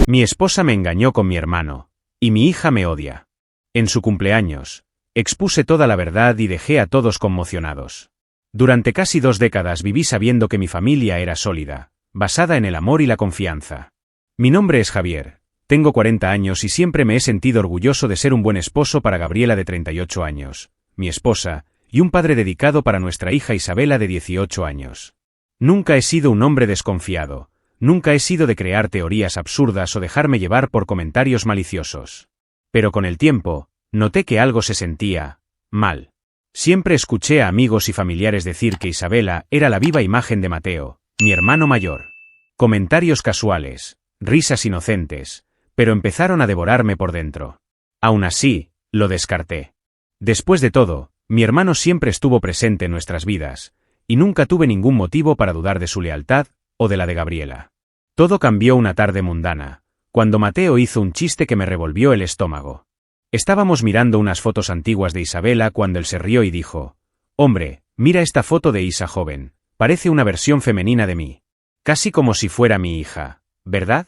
Mi esposa me engañó con mi hermano, y mi hija me odia. En su cumpleaños, expuse toda la verdad y dejé a todos conmocionados. Durante casi 2 décadas viví sabiendo que mi familia era sólida, basada en el amor y la confianza. Mi nombre es Javier, tengo 40 años y siempre me he sentido orgulloso de ser un buen esposo para Gabriela de 38 años, mi esposa, y un padre dedicado para nuestra hija Isabela de 18 años. Nunca he sido un hombre desconfiado, nunca he sido de crear teorías absurdas o dejarme llevar por comentarios maliciosos. Pero con el tiempo, noté que algo se sentía mal. Siempre escuché a amigos y familiares decir que Isabela era la viva imagen de Mateo, mi hermano mayor. Comentarios casuales, risas inocentes, pero empezaron a devorarme por dentro. Aún así, lo descarté. Después de todo, mi hermano siempre estuvo presente en nuestras vidas, y nunca tuve ningún motivo para dudar de su lealtad o de la de Gabriela. Todo cambió una tarde mundana, cuando Mateo hizo un chiste que me revolvió el estómago. Estábamos mirando unas fotos antiguas de Isabela cuando él se rió y dijo: «Hombre, mira esta foto de Isa joven, parece una versión femenina de mí. Casi como si fuera mi hija, ¿verdad?».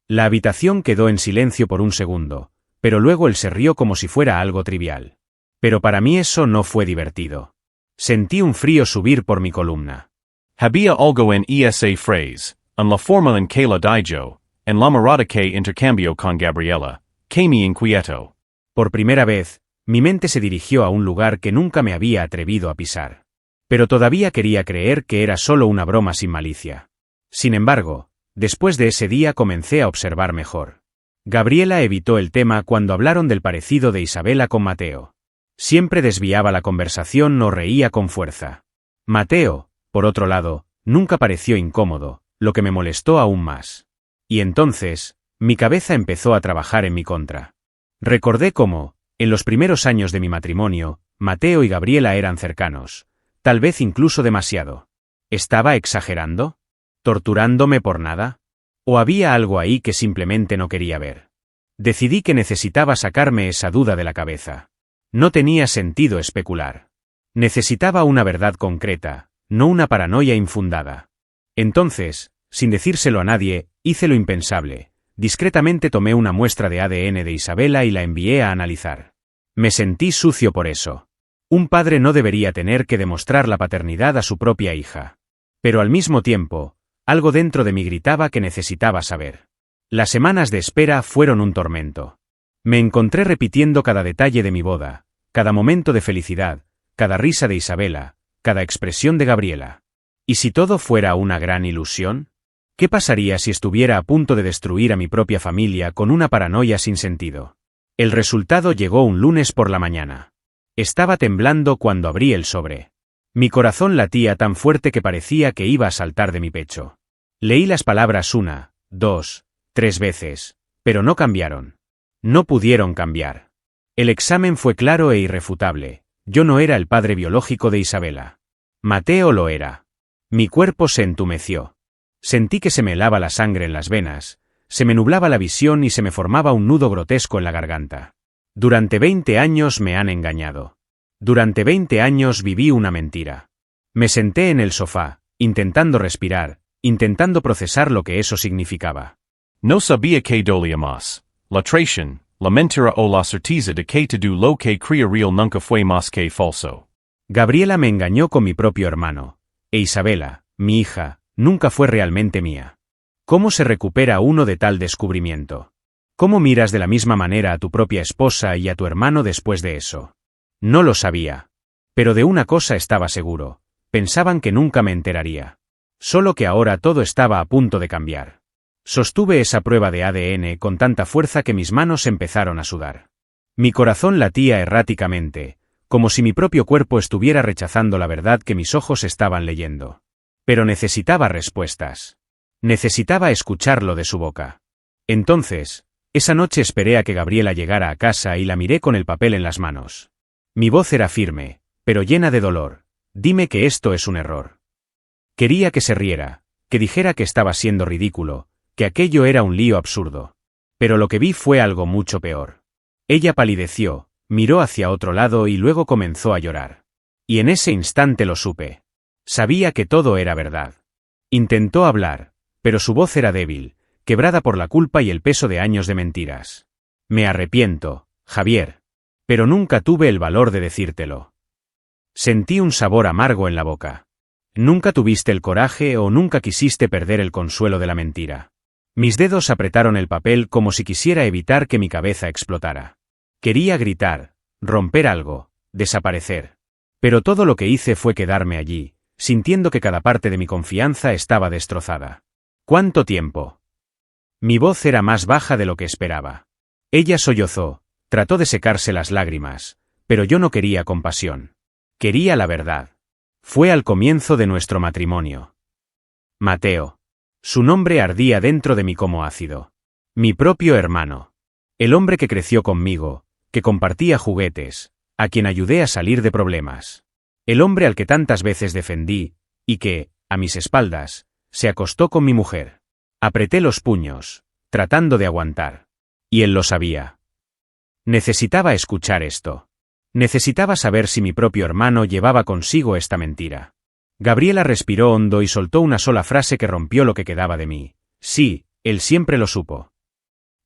La habitación quedó en silencio por un segundo, pero luego él se rió como si fuera algo trivial. Pero para mí eso no fue divertido. Sentí un frío subir por mi columna. Había algo en esa phrase, en la forma en que la dijo, en la mirada que intercambió con Gabriela, que me inquietó. Por primera vez, mi mente se dirigió a un lugar que nunca me había atrevido a pisar. Pero todavía quería creer que era solo una broma sin malicia. Sin embargo, después de ese día comencé a observar mejor. Gabriela evitó el tema cuando hablaron del parecido de Isabela con Mateo. Siempre desviaba la conversación o reía con fuerza. Mateo, por otro lado, nunca pareció incómodo, lo que me molestó aún más. Y entonces, mi cabeza empezó a trabajar en mi contra. Recordé cómo, en los primeros años de mi matrimonio, Mateo y Gabriela eran cercanos, tal vez incluso demasiado. ¿Estaba exagerando? ¿Torturándome por nada? ¿O había algo ahí que simplemente no quería ver? Decidí que necesitaba sacarme esa duda de la cabeza. No tenía sentido especular. Necesitaba una verdad concreta, no una paranoia infundada. Entonces, sin decírselo a nadie, hice lo impensable. Discretamente tomé una muestra de ADN de Isabela y la envié a analizar. Me sentí sucio por eso. Un padre no debería tener que demostrar la paternidad a su propia hija. Pero al mismo tiempo, algo dentro de mí gritaba que necesitaba saber. Las semanas de espera fueron un tormento. Me encontré repitiendo cada detalle de mi boda, cada momento de felicidad, cada risa de Isabela, cada expresión de Gabriela. ¿Y si todo fuera una gran ilusión? ¿Qué pasaría si estuviera a punto de destruir a mi propia familia con una paranoia sin sentido? El resultado llegó un lunes por la mañana. Estaba temblando cuando abrí el sobre. Mi corazón latía tan fuerte que parecía que iba a saltar de mi pecho. Leí las palabras 1, 2, 3 veces, pero no cambiaron. No pudieron cambiar. El examen fue claro e irrefutable. Yo no era el padre biológico de Isabela. Mateo lo era. Mi cuerpo se entumeció. Sentí que se me helaba la sangre en las venas, se me nublaba la visión y se me formaba un nudo grotesco en la garganta. Durante 20 años me han engañado. Durante 20 años viví una mentira. Me senté en el sofá, intentando respirar, intentando procesar lo que eso significaba. No sabía que dolía más. La traición, la mentira o la certeza de que todo lo que creía real nunca fue más que falso. Gabriela me engañó con mi propio hermano, e Isabela, mi hija, nunca fue realmente mía. ¿Cómo se recupera uno de tal descubrimiento? ¿Cómo miras de la misma manera a tu propia esposa y a tu hermano después de eso? No lo sabía. Pero de una cosa estaba seguro, pensaban que nunca me enteraría. Solo que ahora todo estaba a punto de cambiar. Sostuve esa prueba de ADN con tanta fuerza que mis manos empezaron a sudar. Mi corazón latía erráticamente, como si mi propio cuerpo estuviera rechazando la verdad que mis ojos estaban leyendo. Pero necesitaba respuestas. Necesitaba escucharlo de su boca. Entonces, esa noche esperé a que Gabriela llegara a casa y la miré con el papel en las manos. Mi voz era firme, pero llena de dolor. Dime que esto es un error. Quería que se riera, que dijera que estaba siendo ridículo, que aquello era un lío absurdo. Pero lo que vi fue algo mucho peor. Ella palideció, miró hacia otro lado y luego comenzó a llorar. Y en ese instante lo supe. Sabía que todo era verdad. Intentó hablar, pero su voz era débil, quebrada por la culpa y el peso de años de mentiras. Me arrepiento, Javier. Pero nunca tuve el valor de decírtelo. Sentí un sabor amargo en la boca. Nunca tuviste el coraje o nunca quisiste perder el consuelo de la mentira. Mis dedos apretaron el papel como si quisiera evitar que mi cabeza explotara. Quería gritar, romper algo, desaparecer. Pero todo lo que hice fue quedarme allí, sintiendo que cada parte de mi confianza estaba destrozada. ¿Cuánto tiempo? Mi voz era más baja de lo que esperaba. Ella sollozó, trató de secarse las lágrimas, pero yo no quería compasión. Quería la verdad. Fue al comienzo de nuestro matrimonio. Mateo. Su nombre ardía dentro de mí como ácido. Mi propio hermano. El hombre que creció conmigo, que compartía juguetes, a quien ayudé a salir de problemas. El hombre al que tantas veces defendí, y que, a mis espaldas, se acostó con mi mujer. Apreté los puños, tratando de aguantar. Y él lo sabía. Necesitaba escuchar esto. Necesitaba saber si mi propio hermano llevaba consigo esta mentira. Gabriela respiró hondo y soltó una sola frase que rompió lo que quedaba de mí. Sí, él siempre lo supo.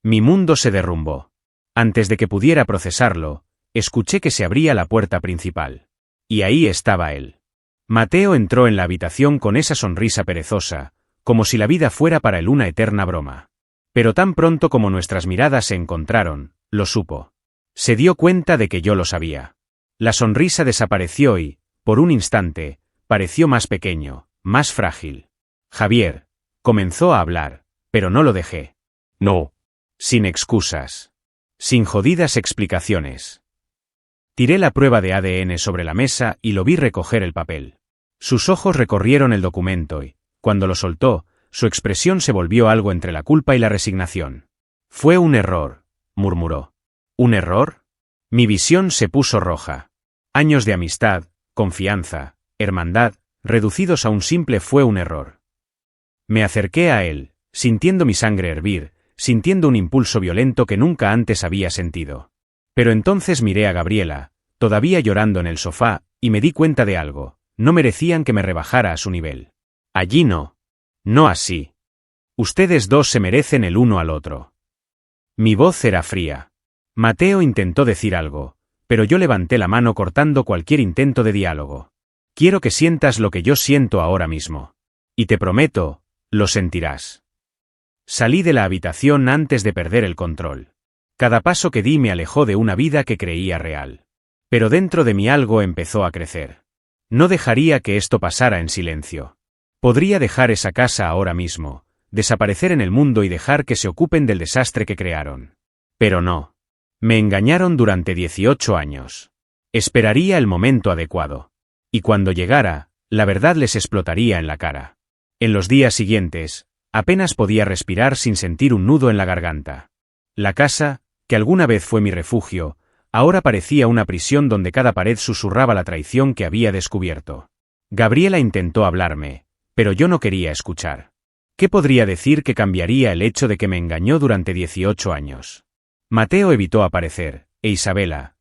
Mi mundo se derrumbó. Antes de que pudiera procesarlo, escuché que se abría la puerta principal. Y ahí estaba él. Mateo entró en la habitación con esa sonrisa perezosa, como si la vida fuera para él una eterna broma. Pero tan pronto como nuestras miradas se encontraron, lo supo. Se dio cuenta de que yo lo sabía. La sonrisa desapareció y, por un instante, pareció más pequeño, más frágil. Javier, comenzó a hablar, pero no lo dejé. No. Sin excusas. Sin jodidas explicaciones. Tiré la prueba de ADN sobre la mesa y lo vi recoger el papel. Sus ojos recorrieron el documento y, cuando lo soltó, su expresión se volvió algo entre la culpa y la resignación. Fue un error, murmuró. ¿Un error? Mi visión se puso roja. Años de amistad, confianza, hermandad, reducidos a un simple fue un error. Me acerqué a él, sintiendo mi sangre hervir, sintiendo un impulso violento que nunca antes había sentido. Pero entonces miré a Gabriela, todavía llorando en el sofá, y me di cuenta de algo: no merecían que me rebajara a su nivel. Allí no. No así. Ustedes dos se merecen el uno al otro. Mi voz era fría. Mateo intentó decir algo, pero yo levanté la mano cortando cualquier intento de diálogo. Quiero que sientas lo que yo siento ahora mismo. Y te prometo, lo sentirás. Salí de la habitación antes de perder el control. Cada paso que di me alejó de una vida que creía real. Pero dentro de mí algo empezó a crecer. No dejaría que esto pasara en silencio. Podría dejar esa casa ahora mismo, desaparecer en el mundo y dejar que se ocupen del desastre que crearon. Pero no. Me engañaron durante 18 años. Esperaría el momento adecuado. Y cuando llegara, la verdad les explotaría en la cara. En los días siguientes, apenas podía respirar sin sentir un nudo en la garganta. La casa, que alguna vez fue mi refugio, ahora parecía una prisión donde cada pared susurraba la traición que había descubierto. Gabriela intentó hablarme, pero yo no quería escuchar. ¿Qué podría decir que cambiaría el hecho de que me engañó durante 18 años? Mateo evitó aparecer, e Isabela,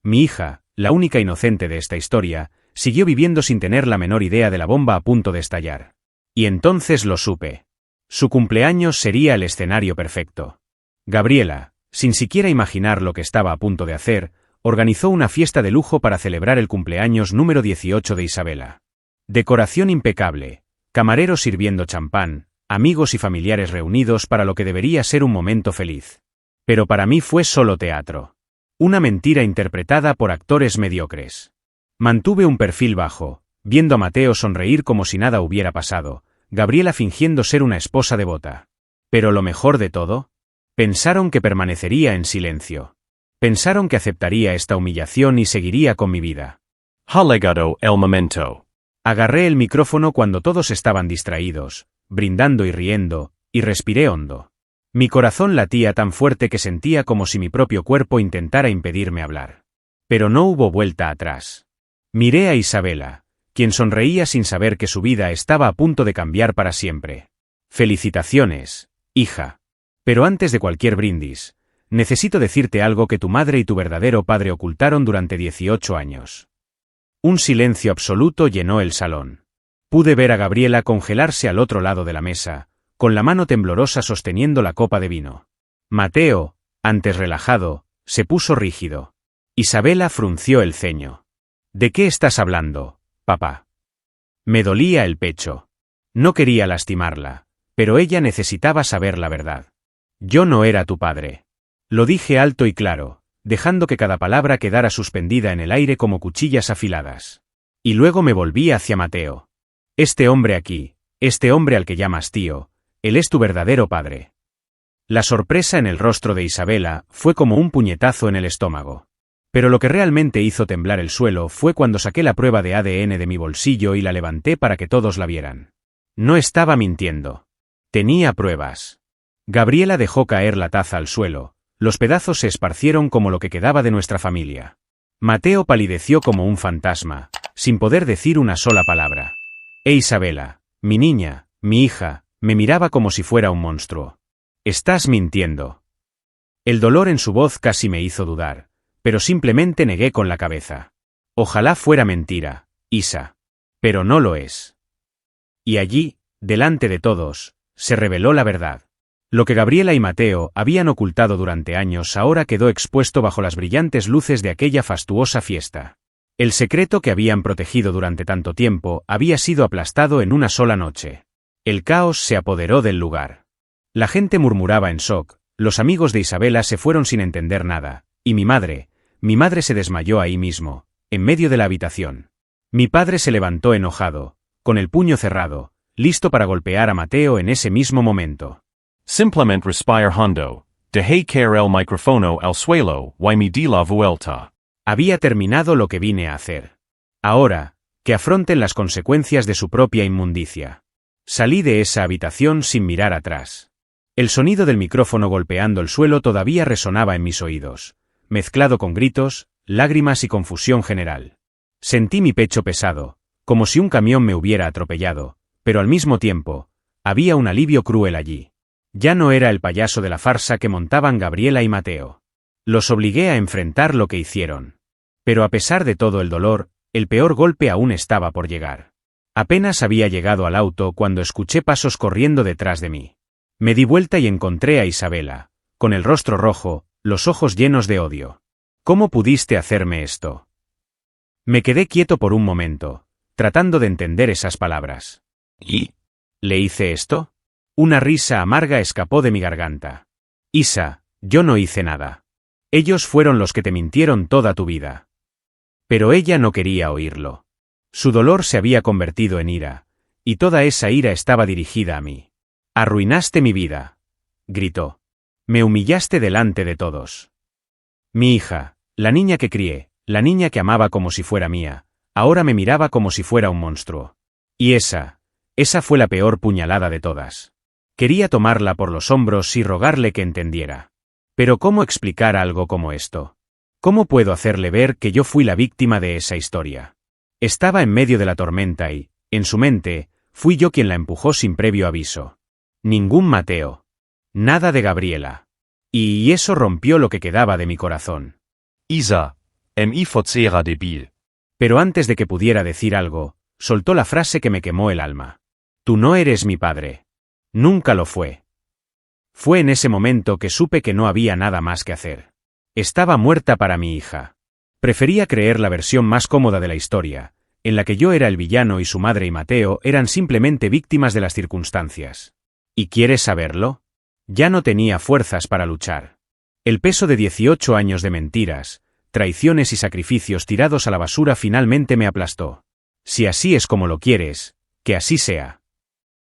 mi hija, la única inocente de esta historia, siguió viviendo sin tener la menor idea de la bomba a punto de estallar. Y entonces lo supe. Su cumpleaños sería el escenario perfecto. Gabriela, sin siquiera imaginar lo que estaba a punto de hacer, organizó una fiesta de lujo para celebrar el cumpleaños número 18 de Isabela. Decoración impecable, camareros sirviendo champán, amigos y familiares reunidos para lo que debería ser un momento feliz. Pero para mí fue solo teatro. Una mentira interpretada por actores mediocres. Mantuve un perfil bajo, viendo a Mateo sonreír como si nada hubiera pasado, Gabriela fingiendo ser una esposa devota. Pero lo mejor de todo, pensaron que permanecería en silencio. Pensaron que aceptaría esta humillación y seguiría con mi vida. Ha llegado el momento. Agarré el micrófono cuando todos estaban distraídos, brindando y riendo, y respiré hondo. Mi corazón latía tan fuerte que sentía como si mi propio cuerpo intentara impedirme hablar. Pero no hubo vuelta atrás. Miré a Isabela, quien sonreía sin saber que su vida estaba a punto de cambiar para siempre. Felicitaciones, hija. Pero antes de cualquier brindis, necesito decirte algo que tu madre y tu verdadero padre ocultaron durante 18 años. Un silencio absoluto llenó el salón. Pude ver a Gabriela congelarse al otro lado de la mesa, con la mano temblorosa sosteniendo la copa de vino. Mateo, antes relajado, se puso rígido. Isabela frunció el ceño. ¿De qué estás hablando, papá? Me dolía el pecho. No quería lastimarla, pero ella necesitaba saber la verdad. Yo no era tu padre. Lo dije alto y claro, dejando que cada palabra quedara suspendida en el aire como cuchillas afiladas. Y luego me volví hacia Mateo. Este hombre aquí, este hombre al que llamas tío, él es tu verdadero padre. La sorpresa en el rostro de Isabela fue como un puñetazo en el estómago. Pero lo que realmente hizo temblar el suelo fue cuando saqué la prueba de ADN de mi bolsillo y la levanté para que todos la vieran. No estaba mintiendo. Tenía pruebas. Gabriela dejó caer la taza al suelo. Los pedazos se esparcieron como lo que quedaba de nuestra familia. Mateo palideció como un fantasma, sin poder decir una sola palabra. Isabela, mi niña, mi hija, me miraba como si fuera un monstruo. Estás mintiendo. El dolor en su voz casi me hizo dudar, pero simplemente negué con la cabeza. Ojalá fuera mentira, Isa. Pero no lo es. Y allí, delante de todos, se reveló la verdad. Lo que Gabriela y Mateo habían ocultado durante años ahora quedó expuesto bajo las brillantes luces de aquella fastuosa fiesta. El secreto que habían protegido durante tanto tiempo había sido aplastado en una sola noche. El caos se apoderó del lugar. La gente murmuraba en shock, los amigos de Isabela se fueron sin entender nada, y mi madre se desmayó ahí mismo, en medio de la habitación. Mi padre se levantó enojado, con el puño cerrado, listo para golpear a Mateo en ese mismo momento. Simplement respire hondo, dejé caer el micrófono al suelo y me di la vuelta. Había terminado lo que vine a hacer. Ahora, que afronten las consecuencias de su propia inmundicia. Salí de esa habitación sin mirar atrás. El sonido del micrófono golpeando el suelo todavía resonaba en mis oídos, mezclado con gritos, lágrimas y confusión general. Sentí mi pecho pesado, como si un camión me hubiera atropellado, pero al mismo tiempo, había un alivio cruel allí. Ya no era el payaso de la farsa que montaban Gabriela y Mateo. Los obligué a enfrentar lo que hicieron. Pero a pesar de todo el dolor, el peor golpe aún estaba por llegar. Apenas había llegado al auto cuando escuché pasos corriendo detrás de mí. Me di vuelta y encontré a Isabela, con el rostro rojo, los ojos llenos de odio. ¿Cómo pudiste hacerme esto? Me quedé quieto por un momento, tratando de entender esas palabras. ¿Y? ¿Le hice esto? Una risa amarga escapó de mi garganta. Isa, yo no hice nada. Ellos fueron los que te mintieron toda tu vida. Pero ella no quería oírlo. Su dolor se había convertido en ira, y toda esa ira estaba dirigida a mí. Arruinaste mi vida, gritó. Me humillaste delante de todos. Mi hija, la niña que crié, la niña que amaba como si fuera mía, ahora me miraba como si fuera un monstruo. Y esa fue la peor puñalada de todas. Quería tomarla por los hombros y rogarle que entendiera. Pero ¿cómo explicar algo como esto? ¿Cómo puedo hacerle ver que yo fui la víctima de esa historia? Estaba en medio de la tormenta y, en su mente, fui yo quien la empujó sin previo aviso. Ningún Mateo. Nada de Gabriela. Y eso rompió lo que quedaba de mi corazón. Isa, forcera débil. Pero antes de que pudiera decir algo, soltó la frase que me quemó el alma. Tú no eres mi padre. Nunca lo fue. Fue en ese momento que supe que no había nada más que hacer. Estaba muerta para mi hija. Prefería creer la versión más cómoda de la historia, en la que yo era el villano y su madre y Mateo eran simplemente víctimas de las circunstancias. ¿Y quieres saberlo? Ya no tenía fuerzas para luchar. El peso de 18 años de mentiras, traiciones y sacrificios tirados a la basura finalmente me aplastó. Si así es como lo quieres, que así sea.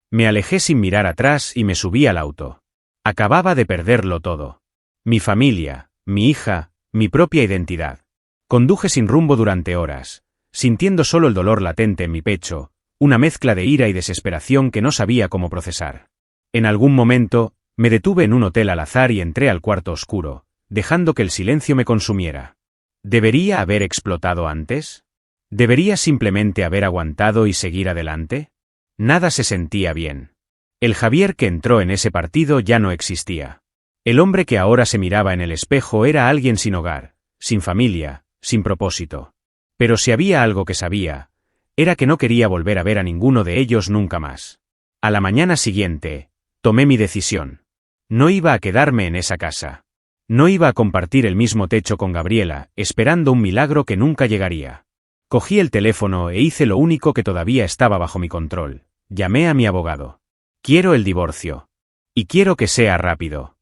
Me alejé sin mirar atrás y me subí al auto. Acababa de perderlo todo. Mi familia, mi hija, mi propia identidad. Conduje sin rumbo durante horas, sintiendo solo el dolor latente en mi pecho, una mezcla de ira y desesperación que no sabía cómo procesar. En algún momento, me detuve en un hotel al azar y entré al cuarto oscuro, dejando que el silencio me consumiera. ¿Debería haber explotado antes? ¿Debería simplemente haber aguantado y seguir adelante? Nada se sentía bien. El Javier que entró en ese partido ya no existía. El hombre que ahora se miraba en el espejo era alguien sin hogar, sin familia, sin propósito. Pero si había algo que sabía, era que no quería volver a ver a ninguno de ellos nunca más. A la mañana siguiente, Tomé mi decisión. No iba a quedarme en esa casa. No iba a compartir el mismo techo con Gabriela, esperando un milagro que nunca llegaría. Cogí el teléfono e hice lo único que todavía estaba bajo mi control. Llamé a mi abogado. Quiero el divorcio. Y quiero que sea rápido.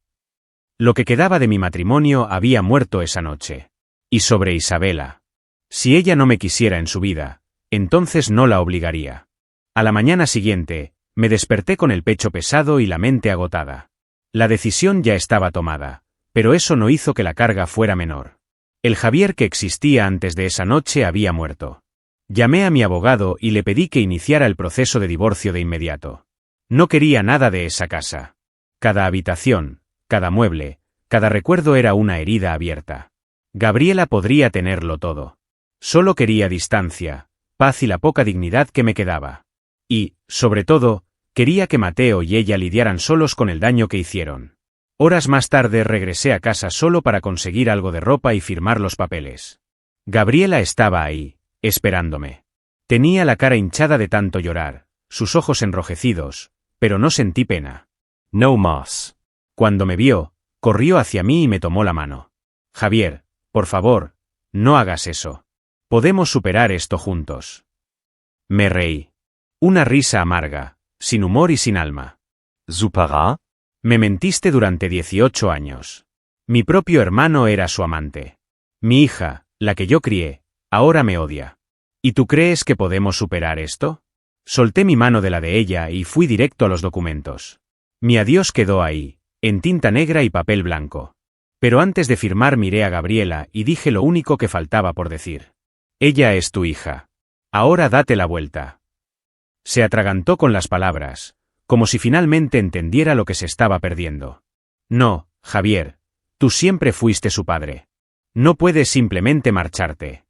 Lo que quedaba de mi matrimonio había muerto esa noche. Y sobre Isabela. Si ella no me quisiera en su vida, entonces no la obligaría. A la mañana siguiente, me desperté con el pecho pesado y la mente agotada. La decisión ya estaba tomada, pero eso no hizo que la carga fuera menor. El Javier que existía antes de esa noche había muerto. Llamé a mi abogado y le pedí que iniciara el proceso de divorcio de inmediato. No quería nada de esa casa. Cada habitación, cada mueble, cada recuerdo era una herida abierta. Gabriela podría tenerlo todo. Solo quería distancia, paz y la poca dignidad que me quedaba. Y, sobre todo, quería que Mateo y ella lidiaran solos con el daño que hicieron. Horas más tarde regresé a casa solo para conseguir algo de ropa y firmar los papeles. Gabriela estaba ahí, esperándome. Tenía la cara hinchada de tanto llorar, sus ojos enrojecidos, pero no sentí pena. No más. Cuando me vio, corrió hacia mí y me tomó la mano. Javier, por favor, no hagas eso. Podemos superar esto juntos. Me reí. Una risa amarga, sin humor y sin alma. Supera? Me mentiste durante 18 años. Mi propio hermano era su amante. Mi hija, la que yo crié, ahora me odia. ¿Y tú crees que podemos superar esto? Solté mi mano de la de ella y fui directo a los documentos. Mi adiós quedó ahí, en tinta negra y papel blanco. Pero antes de firmar miré a Gabriela y dije lo único que faltaba por decir. Ella es tu hija. Ahora date la vuelta. Se atragantó con las palabras, como si finalmente entendiera lo que se estaba perdiendo. No, Javier, tú siempre fuiste su padre. No puedes simplemente marcharte.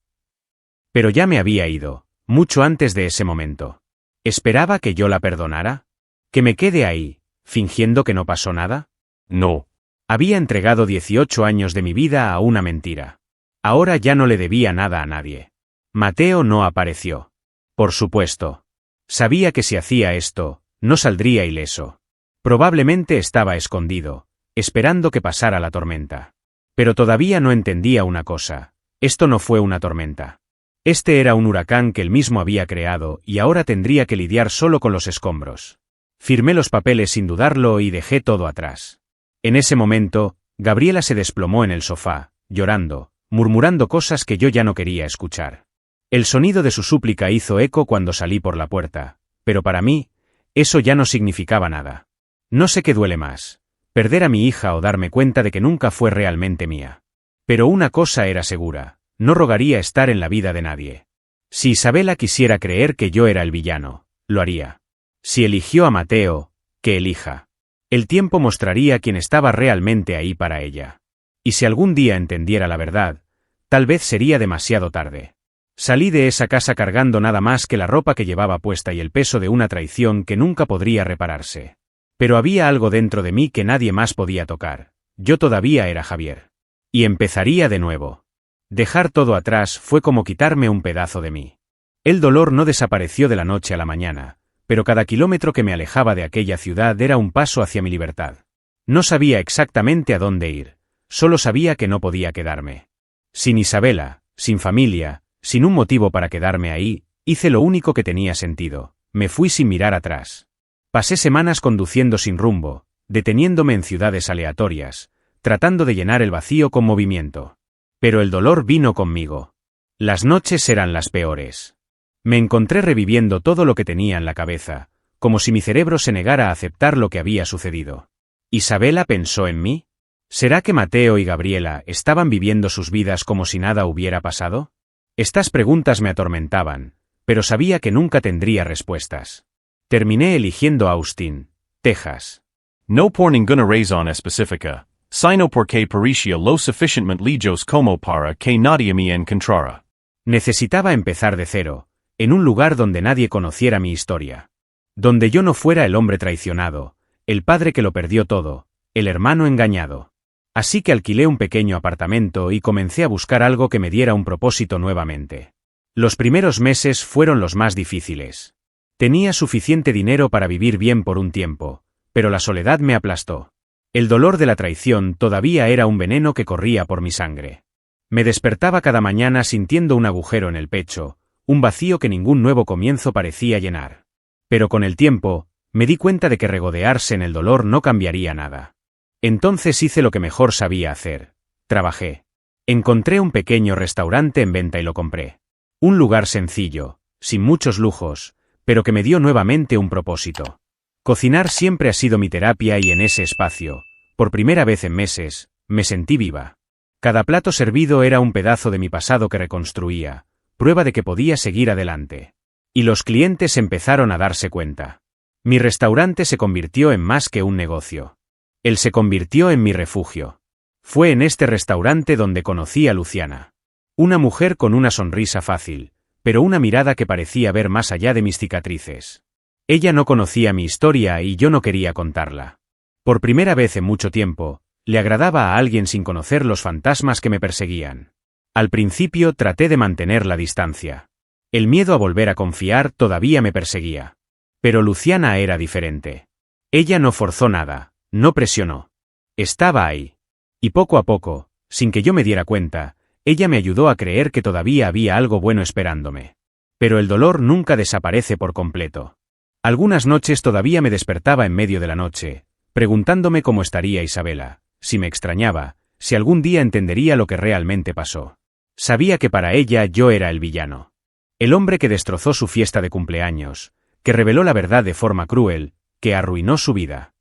Pero ya me había ido, mucho antes de ese momento. ¿Esperaba que yo la perdonara? ¿Que me quede ahí, fingiendo que no pasó nada? No. Había entregado 18 años de mi vida a una mentira. Ahora ya no le debía nada a nadie. Mateo no apareció. Por supuesto. Sabía que si hacía esto, no saldría ileso. Probablemente estaba escondido, esperando que pasara la tormenta. Pero todavía no entendía una cosa. Esto no fue una tormenta. Este era un huracán que él mismo había creado y ahora tendría que lidiar solo con los escombros. Firmé los papeles sin dudarlo y dejé todo atrás. En ese momento, Gabriela se desplomó en el sofá, llorando, murmurando cosas que yo ya no quería escuchar. El sonido de su súplica hizo eco cuando salí por la puerta, pero para mí, eso ya no significaba nada. No sé qué duele más, perder a mi hija o darme cuenta de que nunca fue realmente mía. Pero una cosa era segura, no rogaría estar en la vida de nadie. Si Isabela quisiera creer que yo era el villano, lo haría. Si eligió a Mateo, que elija. El tiempo mostraría quién estaba realmente ahí para ella. Y si algún día entendiera la verdad, tal vez sería demasiado tarde. Salí de esa casa cargando nada más que la ropa que llevaba puesta y el peso de una traición que nunca podría repararse. Pero había algo dentro de mí que nadie más podía tocar. Yo todavía era Javier. Y empezaría de nuevo. Dejar todo atrás fue como quitarme un pedazo de mí. El dolor no desapareció de la noche a la mañana, pero cada kilómetro que me alejaba de aquella ciudad era un paso hacia mi libertad. No sabía exactamente a dónde ir, solo sabía que no podía quedarme. Sin Isabela, sin familia, sin un motivo para quedarme ahí, hice lo único que tenía sentido, me fui sin mirar atrás. Pasé semanas conduciendo sin rumbo, deteniéndome en ciudades aleatorias, tratando de llenar el vacío con movimiento. Pero el dolor vino conmigo. Las noches eran las peores. Me encontré reviviendo todo lo que tenía en la cabeza, como si mi cerebro se negara a aceptar lo que había sucedido. ¿Isabela pensó en mí? ¿Será que Mateo y Gabriela estaban viviendo sus vidas como si nada hubiera pasado? Estas preguntas me atormentaban, pero sabía que nunca tendría respuestas. Terminé eligiendo Austin, Texas. No por ninguna razón específica, sino porque parecía lo suficientemente lejos como para que nadie me encontrara. Necesitaba empezar de cero, en un lugar donde nadie conociera mi historia. Donde yo no fuera el hombre traicionado, el padre que lo perdió todo, el hermano engañado. Así que alquilé un pequeño apartamento y comencé a buscar algo que me diera un propósito nuevamente. Los primeros meses fueron los más difíciles. Tenía suficiente dinero para vivir bien por un tiempo, pero la soledad me aplastó. El dolor de la traición todavía era un veneno que corría por mi sangre. Me despertaba cada mañana sintiendo un agujero en el pecho, un vacío que ningún nuevo comienzo parecía llenar. Pero con el tiempo, me di cuenta de que regodearse en el dolor no cambiaría nada. Entonces hice lo que mejor sabía hacer. Trabajé. Encontré un pequeño restaurante en venta y lo compré. Un lugar sencillo, sin muchos lujos, pero que me dio nuevamente un propósito. Cocinar siempre ha sido mi terapia y en ese espacio, por primera vez en meses, me sentí viva. Cada plato servido era un pedazo de mi pasado que reconstruía, prueba de que podía seguir adelante. Y los clientes empezaron a darse cuenta. Mi restaurante se convirtió en más que un negocio. Él se convirtió en mi refugio. Fue en este restaurante donde conocí a Luciana. Una mujer con una sonrisa fácil, pero una mirada que parecía ver más allá de mis cicatrices. Ella no conocía mi historia y yo no quería contarla. Por primera vez en mucho tiempo, le agradaba a alguien sin conocer los fantasmas que me perseguían. Al principio traté de mantener la distancia. El miedo a volver a confiar todavía me perseguía. Pero Luciana era diferente. Ella no forzó nada, no presionó. Estaba ahí. Y poco a poco, sin que yo me diera cuenta, ella me ayudó a creer que todavía había algo bueno esperándome. Pero el dolor nunca desaparece por completo. Algunas noches todavía me despertaba en medio de la noche, preguntándome cómo estaría Isabela, si me extrañaba, si algún día entendería lo que realmente pasó. Sabía que para ella yo era el villano. El hombre que destrozó su fiesta de cumpleaños, que reveló la verdad de forma cruel, que arruinó su vida.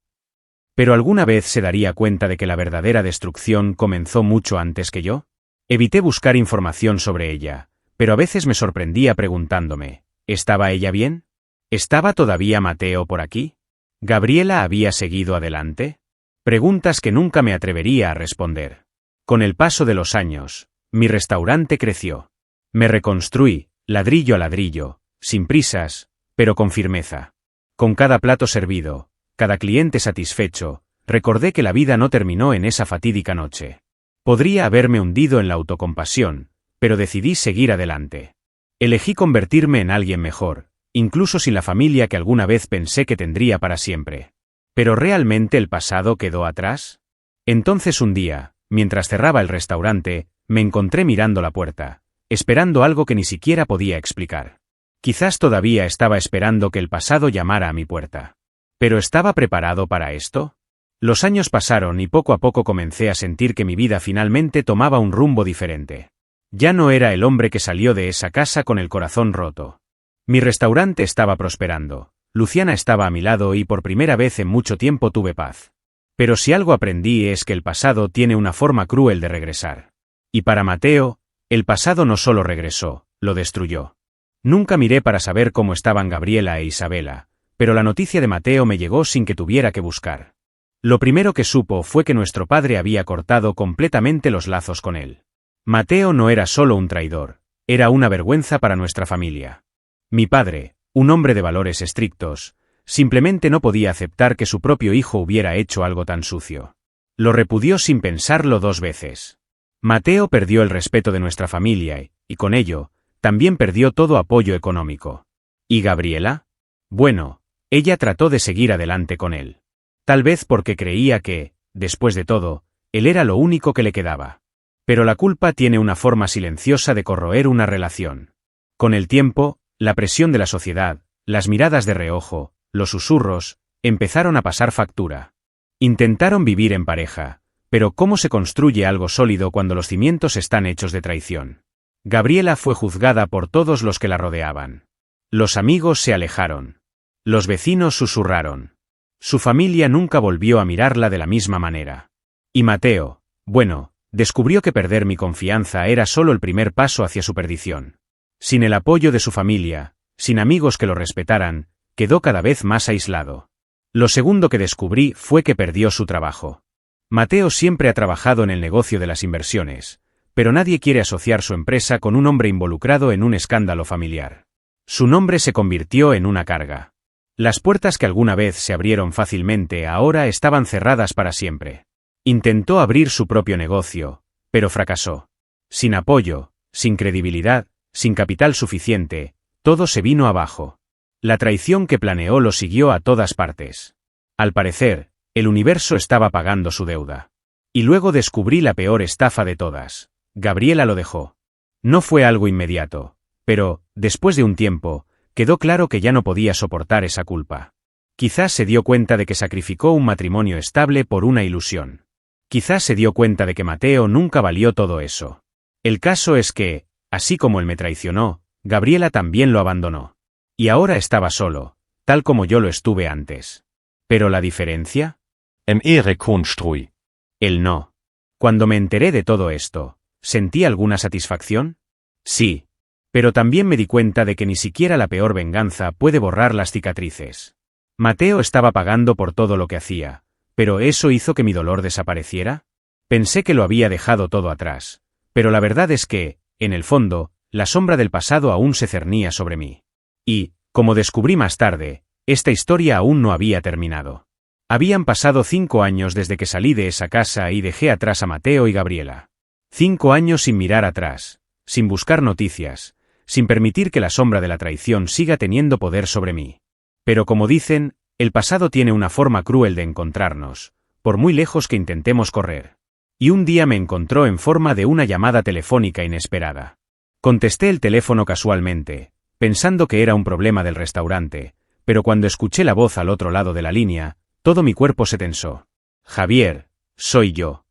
¿Pero alguna vez se daría cuenta de que la verdadera destrucción comenzó mucho antes que yo? Evité buscar información sobre ella, pero a veces me sorprendía preguntándome, ¿estaba ella bien? ¿Estaba todavía Mateo por aquí? ¿Gabriela había seguido adelante? Preguntas que nunca me atrevería a responder. Con el paso de los años, mi restaurante creció. Me reconstruí, ladrillo a ladrillo, sin prisas, pero con firmeza. Con cada plato servido, cada cliente satisfecho, recordé que la vida no terminó en esa fatídica noche. Podría haberme hundido en la autocompasión, pero decidí seguir adelante. Elegí convertirme en alguien mejor, incluso sin la familia que alguna vez pensé que tendría para siempre. ¿Pero realmente el pasado quedó atrás? Entonces un día, mientras cerraba el restaurante, me encontré mirando la puerta, esperando algo que ni siquiera podía explicar. Quizás todavía estaba esperando que el pasado llamara a mi puerta. ¿Pero estaba preparado para esto? Los años pasaron y poco a poco comencé a sentir que mi vida finalmente tomaba un rumbo diferente. Ya no era el hombre que salió de esa casa con el corazón roto. Mi restaurante estaba prosperando, Luciana estaba a mi lado y por primera vez en mucho tiempo tuve paz. Pero si algo aprendí es que el pasado tiene una forma cruel de regresar. Y para Mateo, el pasado no solo regresó, lo destruyó. Nunca miré para saber cómo estaban Gabriela e Isabela, pero la noticia de Mateo me llegó sin que tuviera que buscar. Lo primero que supo fue que nuestro padre había cortado completamente los lazos con él. Mateo no era solo un traidor, era una vergüenza para nuestra familia. Mi padre, un hombre de valores estrictos, simplemente no podía aceptar que su propio hijo hubiera hecho algo tan sucio. Lo repudió sin pensarlo dos veces. Mateo perdió el respeto de nuestra familia y, con ello, también perdió todo apoyo económico. ¿Y Gabriela? Bueno, ella trató de seguir adelante con él. Tal vez porque creía que, después de todo, él era lo único que le quedaba. Pero la culpa tiene una forma silenciosa de corroer una relación. Con el tiempo, la presión de la sociedad, las miradas de reojo, los susurros, empezaron a pasar factura. Intentaron vivir en pareja, pero ¿cómo se construye algo sólido cuando los cimientos están hechos de traición? Gabriela fue juzgada por todos los que la rodeaban. Los amigos se alejaron. Los vecinos susurraron. Su familia nunca volvió a mirarla de la misma manera. Y Mateo, bueno, descubrió que perder mi confianza era solo el primer paso hacia su perdición. Sin el apoyo de su familia, sin amigos que lo respetaran, quedó cada vez más aislado. Lo segundo que descubrí fue que perdió su trabajo. Mateo siempre ha trabajado en el negocio de las inversiones, pero nadie quiere asociar su empresa con un hombre involucrado en un escándalo familiar. Su nombre se convirtió en una carga. Las puertas que alguna vez se abrieron fácilmente ahora estaban cerradas para siempre. Intentó abrir su propio negocio, pero fracasó. Sin apoyo, sin credibilidad, sin capital suficiente, todo se vino abajo. La traición que planeó lo siguió a todas partes. Al parecer, el universo estaba pagando su deuda. Y luego descubrí la peor estafa de todas. Gabriela lo dejó. No fue algo inmediato, pero, después de un tiempo, quedó claro que ya no podía soportar esa culpa. Quizás se dio cuenta de que sacrificó un matrimonio estable por una ilusión. Quizás se dio cuenta de que Mateo nunca valió todo eso. El caso es que, así como él me traicionó, Gabriela también lo abandonó. Y ahora estaba solo, tal como yo lo estuve antes. ¿Pero la diferencia? Reconstrui. Él no. Cuando me enteré de todo esto, ¿sentí alguna satisfacción? Sí. Pero también me di cuenta de que ni siquiera la peor venganza puede borrar las cicatrices. Mateo estaba pagando por todo lo que hacía, pero ¿eso hizo que mi dolor desapareciera? Pensé que lo había dejado todo atrás, pero la verdad es que, en el fondo, la sombra del pasado aún se cernía sobre mí. Y, como descubrí más tarde, esta historia aún no había terminado. Habían pasado 5 años desde que salí de esa casa y dejé atrás a Mateo y Gabriela. 5 años sin mirar atrás, sin buscar noticias, sin permitir que la sombra de la traición siga teniendo poder sobre mí. Pero como dicen, el pasado tiene una forma cruel de encontrarnos, por muy lejos que intentemos correr. Y un día me encontró en forma de una llamada telefónica inesperada. Contesté el teléfono casualmente, pensando que era un problema del restaurante, pero cuando escuché la voz al otro lado de la línea, todo mi cuerpo se tensó. Javier, soy yo.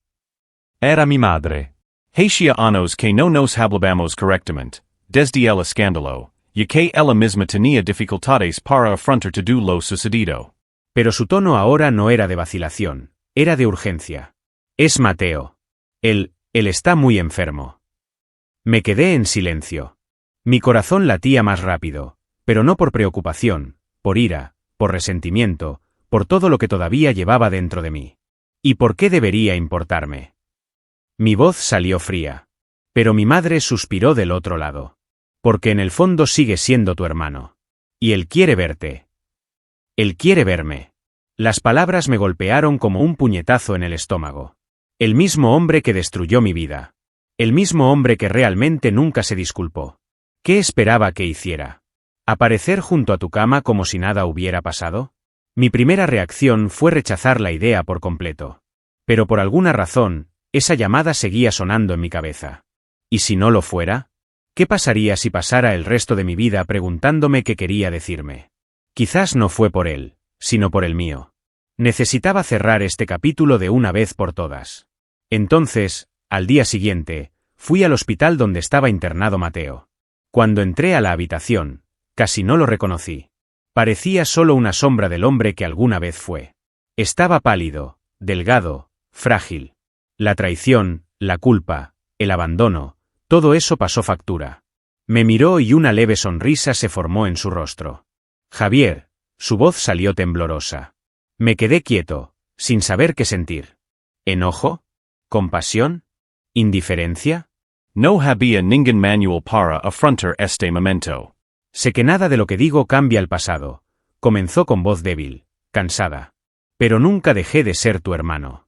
Era mi madre. Hacia anos que no nos hablamos correctamente, desde el escándalo, y que ella misma tenía dificultades para afrontar todo lo sucedido. Pero su tono ahora no era de vacilación, era de urgencia. Es Mateo. Él está muy enfermo. Me quedé en silencio. Mi corazón latía más rápido, pero no por preocupación, por ira, por resentimiento, por todo lo que todavía llevaba dentro de mí. ¿Y por qué debería importarme? Mi voz salió fría. Pero mi madre suspiró del otro lado. Porque en el fondo sigue siendo tu hermano. Y él quiere verte. Él quiere verme. Las palabras me golpearon como un puñetazo en el estómago. El mismo hombre que destruyó mi vida. El mismo hombre que realmente nunca se disculpó. ¿Qué esperaba que hiciera? ¿Aparecer junto a tu cama como si nada hubiera pasado? Mi primera reacción fue rechazar la idea por completo. Pero por alguna razón, esa llamada seguía sonando en mi cabeza. ¿Y si no lo fuera? ¿Qué pasaría si pasara el resto de mi vida preguntándome qué quería decirme? Quizás no fue por él, sino por el mío. Necesitaba cerrar este capítulo de una vez por todas. Entonces, al día siguiente, fui al hospital donde estaba internado Mateo. Cuando entré a la habitación, casi no lo reconocí. Parecía solo una sombra del hombre que alguna vez fue. Estaba pálido, delgado, frágil. La traición, la culpa, el abandono, todo eso pasó factura. Me miró y una leve sonrisa se formó en su rostro. Javier, su voz salió temblorosa. Me quedé quieto, sin saber qué sentir. ¿Enojo? ¿Compasión? ¿Indiferencia? No había ningún manual para afrontar este momento. Sé que nada de lo que digo cambia el pasado. Comenzó con voz débil, cansada. Pero nunca dejé de ser tu hermano.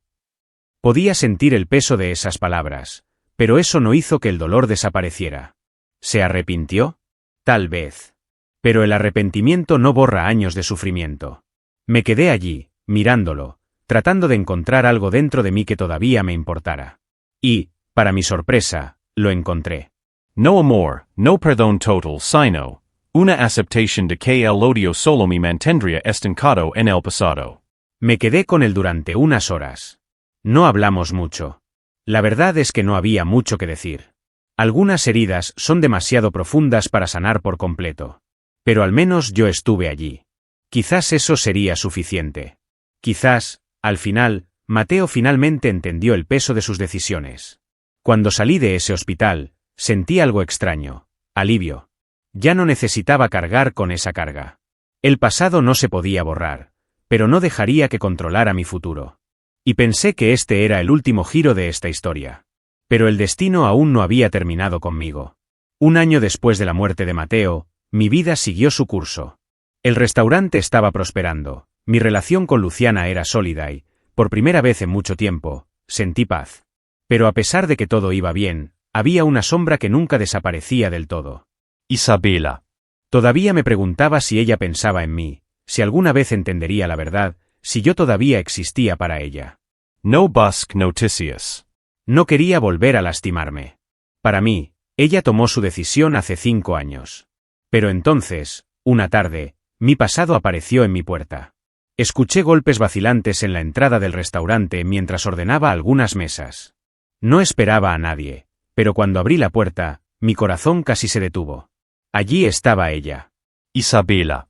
Podía sentir el peso de esas palabras, pero eso no hizo que el dolor desapareciera. ¿Se arrepintió? Tal vez. Pero el arrepentimiento no borra años de sufrimiento. Me quedé allí, mirándolo, tratando de encontrar algo dentro de mí que todavía me importara. Y, para mi sorpresa, lo encontré. No amor, no perdón total, sino una aceptación de que el odio solo me mantendría estancado en el pasado. Me quedé con él durante unas horas. No hablamos mucho. La verdad es que no había mucho que decir. Algunas heridas son demasiado profundas para sanar por completo. Pero al menos yo estuve allí. Quizás eso sería suficiente. Quizás, al final, Mateo finalmente entendió el peso de sus decisiones. Cuando salí de ese hospital, sentí algo extraño, alivio. Ya no necesitaba cargar con esa carga. El pasado no se podía borrar, pero no dejaría que controlara mi futuro. Y pensé que este era el último giro de esta historia. Pero el destino aún no había terminado conmigo. Un año después de la muerte de Mateo, mi vida siguió su curso. El restaurante estaba prosperando, mi relación con Luciana era sólida y, por primera vez en mucho tiempo, sentí paz. Pero a pesar de que todo iba bien, había una sombra que nunca desaparecía del todo. Isabela. Todavía me preguntaba si ella pensaba en mí, si alguna vez entendería la verdad, si yo todavía existía para ella. No busque noticias. No quería volver a lastimarme. Para mí, ella tomó su decisión hace 5 años. Pero entonces, una tarde, mi pasado apareció en mi puerta. Escuché golpes vacilantes en la entrada del restaurante mientras ordenaba algunas mesas. No esperaba a nadie, pero cuando abrí la puerta, mi corazón casi se detuvo. Allí estaba ella. Isabela.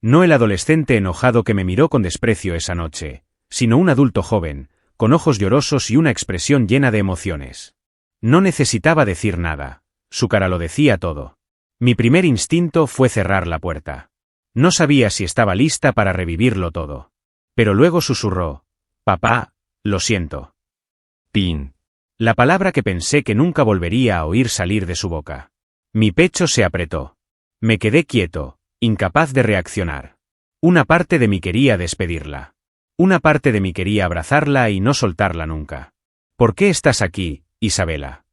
No el adolescente enojado que me miró con desprecio esa noche, sino un adulto joven, con ojos llorosos y una expresión llena de emociones. No necesitaba decir nada, su cara lo decía todo. Mi primer instinto fue cerrar la puerta. No sabía si estaba lista para revivirlo todo. Pero luego susurró: «Papá, lo siento». Pin. La palabra que pensé que nunca volvería a oír salir de su boca. Mi pecho se apretó. Me quedé quieto, incapaz de reaccionar. Una parte de mí quería despedirla. Una parte de mí quería abrazarla y no soltarla nunca. «¿Por qué estás aquí, Isabela?»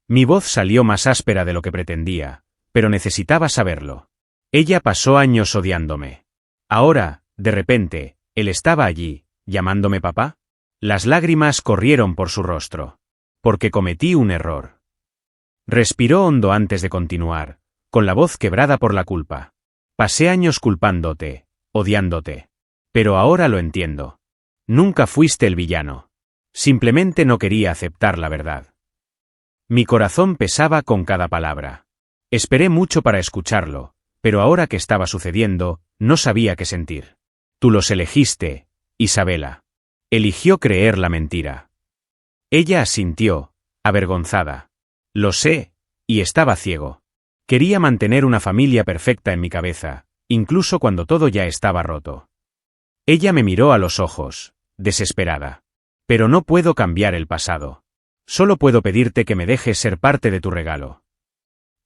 Mi voz salió más áspera de lo que pretendía, pero necesitaba saberlo. Ella pasó años odiándome. Ahora, de repente, él estaba allí, llamándome papá. Las lágrimas corrieron por su rostro. Porque cometí un error. Respiró hondo antes de continuar, con la voz quebrada por la culpa. Pasé años culpándote, odiándote. Pero ahora lo entiendo. Nunca fuiste el villano. Simplemente no quería aceptar la verdad. Mi corazón pesaba con cada palabra. Esperé mucho para escucharlo, pero ahora que estaba sucediendo, no sabía qué sentir. Tú los elegiste, Isabela. Eligió creer la mentira. Ella asintió, avergonzada. Lo sé, y estaba ciego. Quería mantener una familia perfecta en mi cabeza, incluso cuando todo ya estaba roto. Ella me miró a los ojos, desesperada. Pero no puedo cambiar el pasado. Solo puedo pedirte que me dejes ser parte de tu regalo.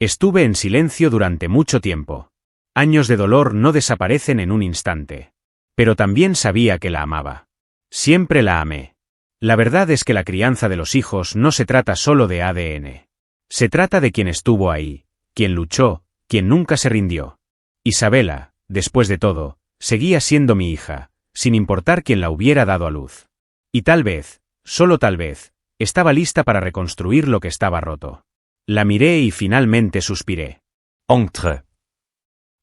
Estuve en silencio durante mucho tiempo. Años de dolor no desaparecen en un instante. Pero también sabía que la amaba. Siempre la amé. La verdad es que la crianza de los hijos no se trata solo de ADN. Se trata de quien estuvo ahí, quien luchó, quien nunca se rindió. Isabela, después de todo, seguía siendo mi hija, sin importar quién la hubiera dado a luz. Y tal vez, solo tal vez, estaba lista para reconstruir lo que estaba roto. La miré y finalmente suspiré. Entre.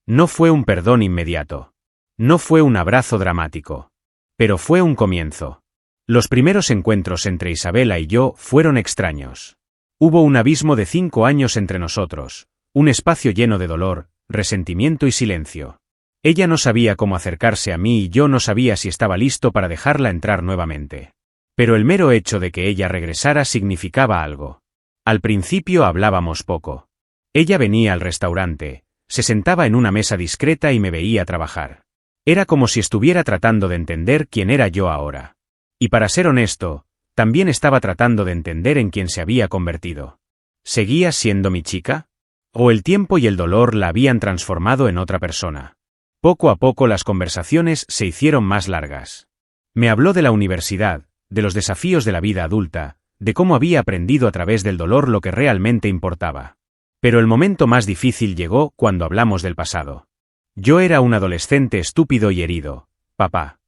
No fue un perdón inmediato. No fue un abrazo dramático. Pero fue un comienzo. Los primeros encuentros entre Isabela y yo fueron extraños. Hubo un abismo de 5 años entre nosotros, un espacio lleno de dolor, resentimiento y silencio. Ella no sabía cómo acercarse a mí y yo no sabía si estaba listo para dejarla entrar nuevamente. Pero el mero hecho de que ella regresara significaba algo. Al principio hablábamos poco. Ella venía al restaurante, se sentaba en una mesa discreta y me veía trabajar. Era como si estuviera tratando de entender quién era yo ahora. Y para ser honesto, también estaba tratando de entender en quién se había convertido. ¿Seguía siendo mi chica? ¿O el tiempo y el dolor la habían transformado en otra persona? Poco a poco las conversaciones se hicieron más largas. Me habló de la universidad, de los desafíos de la vida adulta, de cómo había aprendido a través del dolor lo que realmente importaba. Pero el momento más difícil llegó cuando hablamos del pasado. Yo era un adolescente estúpido y herido, papá.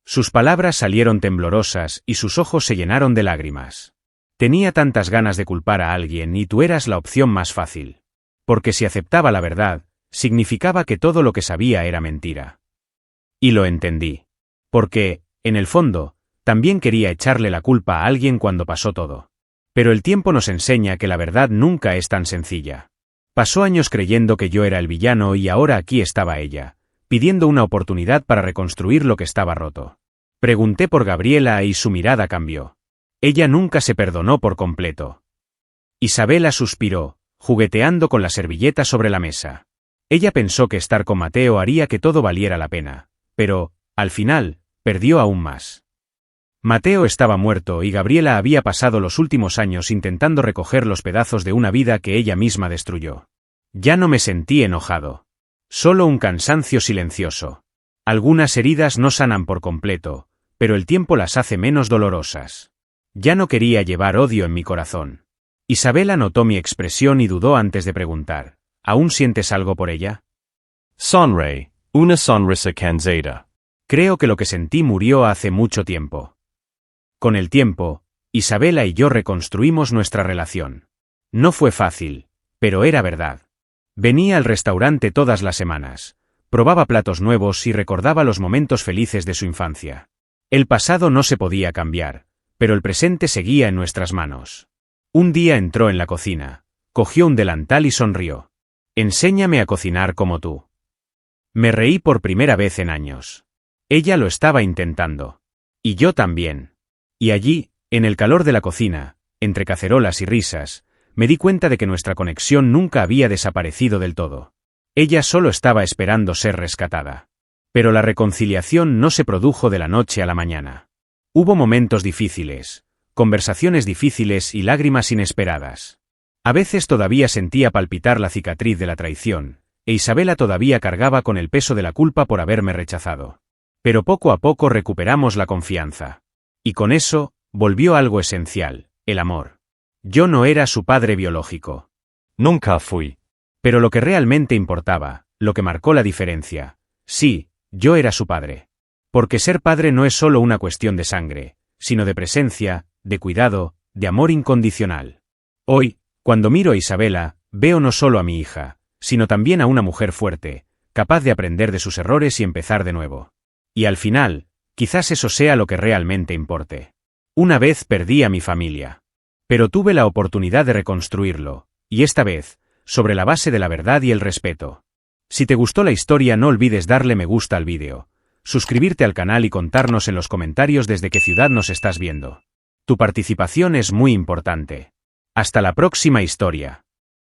Sus palabras salieron temblorosas y sus ojos se llenaron de lágrimas. Tenía tantas ganas de culpar a alguien y tú eras la opción más fácil. Porque si aceptaba la verdad, significaba que todo lo que sabía era mentira. Y lo entendí. Porque, en el fondo, también quería echarle la culpa a alguien cuando pasó todo. Pero el tiempo nos enseña que la verdad nunca es tan sencilla. Pasó años creyendo que yo era el villano y ahora aquí estaba ella, pidiendo una oportunidad para reconstruir lo que estaba roto. Pregunté por Gabriela y su mirada cambió. Ella nunca se perdonó por completo. Isabela suspiró, jugueteando con la servilleta sobre la mesa. Ella pensó que estar con Mateo haría que todo valiera la pena, pero, al final, perdió aún más. Mateo estaba muerto y Gabriela había pasado los últimos años intentando recoger los pedazos de una vida que ella misma destruyó. Ya no me sentí enojado. Solo un cansancio silencioso. Algunas heridas no sanan por completo, pero el tiempo las hace menos dolorosas. Ya no quería llevar odio en mi corazón. Isabela notó mi expresión y dudó antes de preguntar, ¿aún sientes algo por ella? Sonrey, una sonrisa cansada. Creo que lo que sentí murió hace mucho tiempo. Con el tiempo, Isabela y yo reconstruimos nuestra relación. No fue fácil, pero era verdad. Venía al restaurante todas las semanas, probaba platos nuevos y recordaba los momentos felices de su infancia. El pasado no se podía cambiar, pero el presente seguía en nuestras manos. Un día entró en la cocina, cogió un delantal y sonrió. «Enséñame a cocinar como tú». Me reí por primera vez en años. Ella lo estaba intentando. Y yo también. Y allí, en el calor de la cocina, entre cacerolas y risas, me di cuenta de que nuestra conexión nunca había desaparecido del todo. Ella solo estaba esperando ser rescatada. Pero la reconciliación no se produjo de la noche a la mañana. Hubo momentos difíciles, conversaciones difíciles y lágrimas inesperadas. A veces todavía sentía palpitar la cicatriz de la traición, e Isabela todavía cargaba con el peso de la culpa por haberme rechazado. Pero poco a poco recuperamos la confianza. Y con eso, volvió algo esencial, el amor. Yo no era su padre biológico. Nunca fui. Pero lo que realmente importaba, lo que marcó la diferencia, sí, yo era su padre. Porque ser padre no es solo una cuestión de sangre, sino de presencia, de cuidado, de amor incondicional. Hoy, cuando miro a Isabela, veo no solo a mi hija, sino también a una mujer fuerte, capaz de aprender de sus errores y empezar de nuevo. Y al final, quizás eso sea lo que realmente importe. Una vez perdí a mi familia. Pero tuve la oportunidad de reconstruirlo, y esta vez, sobre la base de la verdad y el respeto. Si te gustó la historia no olvides darle me gusta al vídeo, suscribirte al canal y contarnos en los comentarios desde qué ciudad nos estás viendo. Tu participación es muy importante. Hasta la próxima historia.